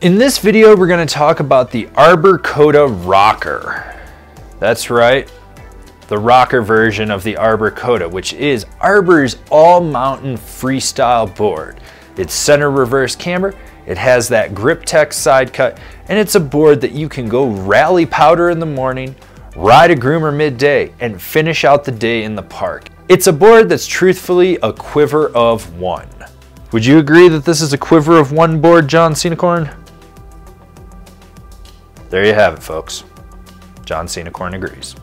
In this video, we're going to talk about the Arbor Coda rocker. That's right, the rocker version of the Arbor Coda, which is Arbor's all-mountain freestyle board. It's center reverse camber, it has that grip tech side cut, and it's a board that you can go rally powder in the morning, ride a groomer midday, and finish out the day in the park. It's a board that's truthfully a quiver of one. Would you agree that this is a quiver of one board, John Cenacorn? There you have it, folks. John Cenacorn agrees.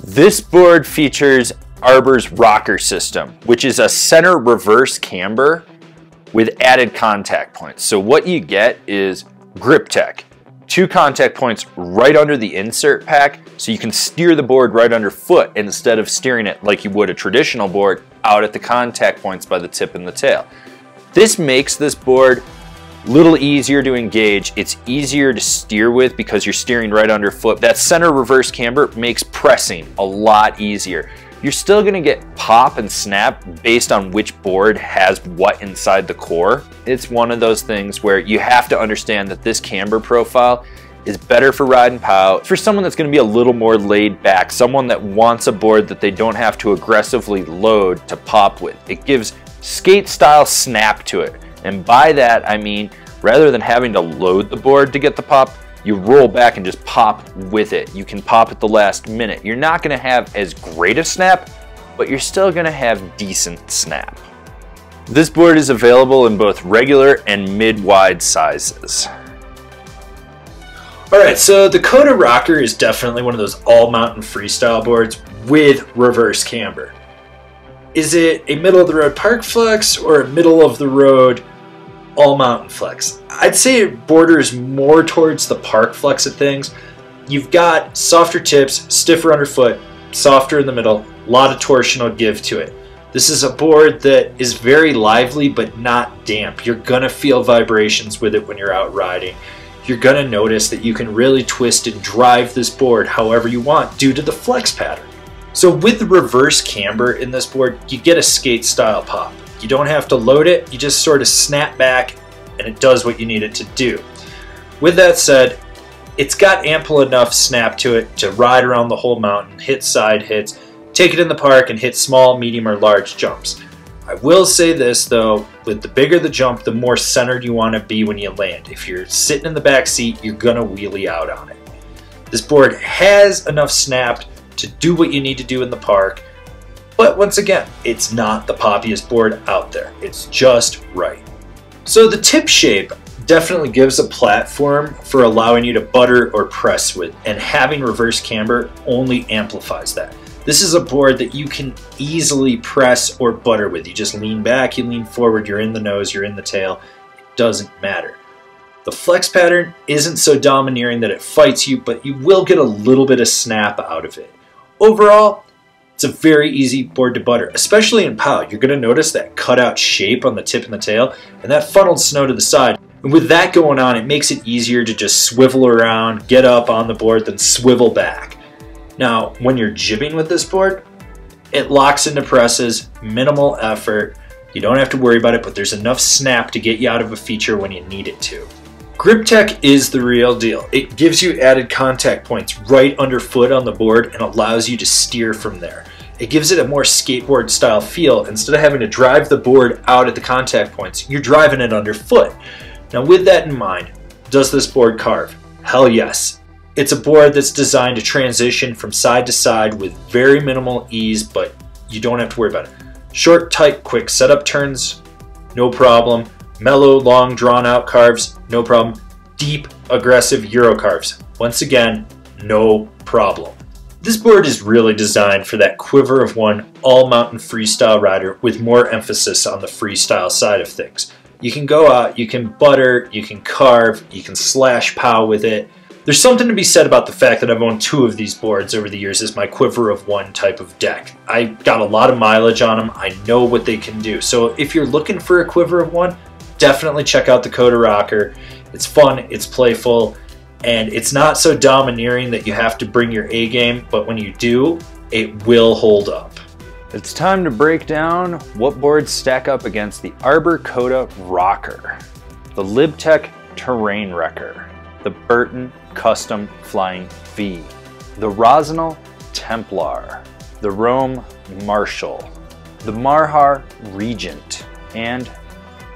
This board features Arbor's rocker system, which is a center reverse camber with added contact points. So what you get is grip tech, 2 contact points right under the insert pack, so you can steer the board right underfoot instead of steering it like you would a traditional board out at the contact points by the tip and the tail. This makes this board a little easier to engage. It's easier to steer with because you're steering right underfoot. That center reverse camber makes pressing a lot easier. You're still gonna get pop and snap based on which board has what inside the core. It's one of those things where you have to understand that this camber profile is better for riding pow. For someone that's gonna be a little more laid back, someone that wants a board that they don't have to aggressively load to pop with. It gives skate style snap to it. And by that, I mean, rather than having to load the board to get the pop, you roll back and just pop with it. You can pop at the last minute. You're not gonna have as great a snap, but you're still gonna have decent snap. This board is available in both regular and mid-wide sizes. All right, so the Coda rocker is definitely one of those all-mountain freestyle boards with reverse camber. Is it a middle-of-the-road park flex or a middle-of-the-road all-mountain flex? I'd say it borders more towards the park flex of things. You've got softer tips, stiffer underfoot, softer in the middle, a lot of torsional give to it. This is a board that is very lively but not damp. You're gonna feel vibrations with it when you're out riding. You're gonna notice that you can really twist and drive this board however you want due to the flex pattern. So with the reverse camber in this board, you get a skate style pop. You don't have to load it, you just sort of snap back and it does what you need it to do. With that said, it's got ample enough snap to it to ride around the whole mountain, hit side hits, take it in the park and hit small, medium, or large jumps. I will say this though, with the bigger the jump, the more centered you want to be when you land. If you're sitting in the back seat, you're gonna wheelie out on it. This board has enough snap to do what you need to do in the park, but once again, it's not the poppiest board out there. It's just right. So the tip shape definitely gives a platform for allowing you to butter or press with, and having reverse camber only amplifies that. This is a board that you can easily press or butter with. You just lean back, you lean forward, you're in the nose, you're in the tail. It doesn't matter. The flex pattern isn't so domineering that it fights you, but you will get a little bit of snap out of it. Overall, it's a very easy board to butter, especially in POW. You're going to notice that cutout shape on the tip and the tail, and that funneled snow to the side. And with that going on, it makes it easier to just swivel around, get up on the board, then swivel back. Now, when you're jibbing with this board, it locks into presses, minimal effort. You don't have to worry about it, but there's enough snap to get you out of a feature when you need it to. Grip tech is the real deal. It gives you added contact points right underfoot on the board and allows you to steer from there. It gives it a more skateboard style feel. Instead of having to drive the board out at the contact points, you're driving it underfoot. Now with that in mind, does this board carve? Hell yes. It's a board that's designed to transition from side to side with very minimal ease, but you don't have to worry about it. Short, tight, quick setup turns, no problem. Mellow, long, drawn-out carves, no problem. Deep, aggressive Euro carves, once again, no problem. This board is really designed for that quiver of one all-mountain freestyle rider with more emphasis on the freestyle side of things. You can go out, you can butter, you can carve, you can slash pow with it. There's something to be said about the fact that I've owned 2 of these boards over the years as my quiver of one type of deck. I got a lot of mileage on them, I know what they can do. So if you're looking for a quiver of one, definitely check out the Coda rocker. It's fun, it's playful, and it's not so domineering that you have to bring your A game, but when you do, it will hold up. It's time to break down what boards stack up against the Arbor Coda rocker. The LibTech Terrain Wrecker, the Burton Custom Flying V, the Rosenal Templar, the Rome Marshall, the Marhar Regent, and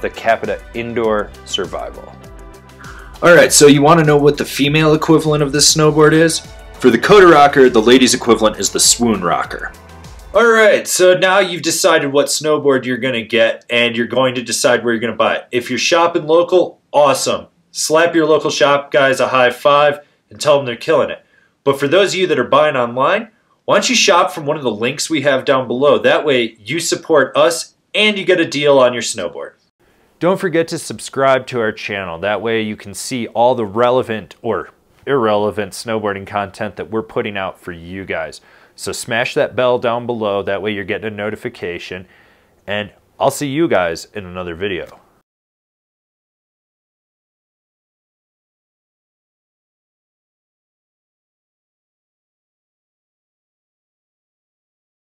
the Capita Indoor Survival. Alright, so you want to know what the female equivalent of this snowboard is? For the Coda Rocker, the ladies' equivalent is the Swoon Rocker. Alright, so now you've decided what snowboard you're going to get, and you're going to decide where you're going to buy it. If you're shopping local, awesome. Slap your local shop guys a high five and tell them they're killing it. But for those of you that are buying online, why don't you shop from one of the links we have down below? That way you support us and you get a deal on your snowboard. Don't forget to subscribe to our channel. That way you can see all the relevant or irrelevant snowboarding content that we're putting out for you guys. So smash that bell down below. That way you're getting a notification. And I'll see you guys in another video.